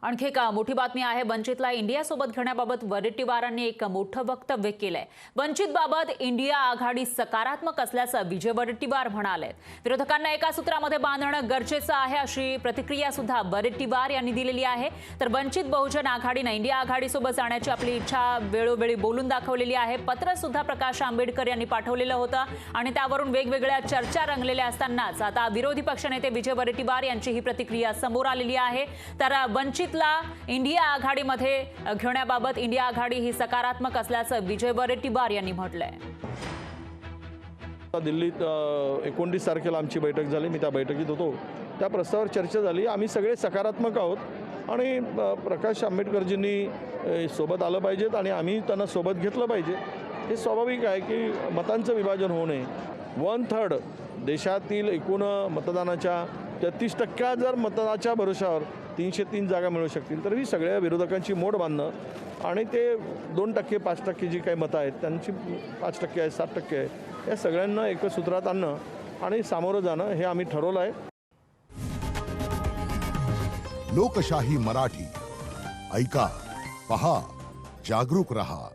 आणखी एक मोठी बातमी आहे। वंचितला इंडिया सोबत घेण्याबाबत वडेट्टीवारांनी एक मोठं वक्तव्य केलंय। वंचित बाबत इंडिया आघाडी सकारात्मक असल्याचं विजय वडेट्टीवार म्हणाले। विरोधकांना एका सूत्रामध्ये बांधणं गरजेचं आहे अशी प्रतिक्रिया सुद्धा वडेट्टीवार यांनी दिलेली आहे। तर वंचित बहुजन आघाडीने इंडिया आघाडी सोबत जाण्याची आपली इच्छा वेळोवेळी बोलून दाखवलेली आहे। पत्र सुद्धा प्रकाश आंबेडकर यांनी पाठवलेलं होतं आणि त्यावरून वेगवेगळ्या चर्चा रंगलेल्या असतानाच आता विरोधी पक्षनेते विजय वडेट्टीवार यांची ही प्रतिक्रिया समोर आलेली आहे। तर वंचितला इंडिया आघाडीमध्ये घेण्याबाबत इंडिया आघाडी ही सकारात्मक असल्याचं विजय वडेट्टीवार यांनी म्हटलंय। दिल्लीत 29 तारखेला आमची बैठक झाली। मी त्या बैठकीत होतो। त्या प्रस्तावावर चर्चा झाली। आम्ही सगळे सकारात्मक आहोत आणि प्रकाश आंबेडकरजींनी सोबत आलं पाहिजेत आणि आम्ही त्यांना सोबत घेतलं पाहिजे। हे स्वाभाविक आहे की मतांचं विभाजन होऊ नये। 1/3 देशातील एकूण मतदानाच्या 33% जर मतदानाच्या भरोशावर 303 जागा मिळू शकतील तर ही सगळ्या विरोधकांची मोड बांधणं आणि ते 2%, 5% जी काही मतं आहेत त्यांची 5% आहे, 7% आहे, या सगळ्यांना एकच सूत्रात आणणं आणि सामोरं जाणं हे आम्ही ठरवलं आहे। लोकशाही मराठी ऐका, पहा, जागरूक रहा।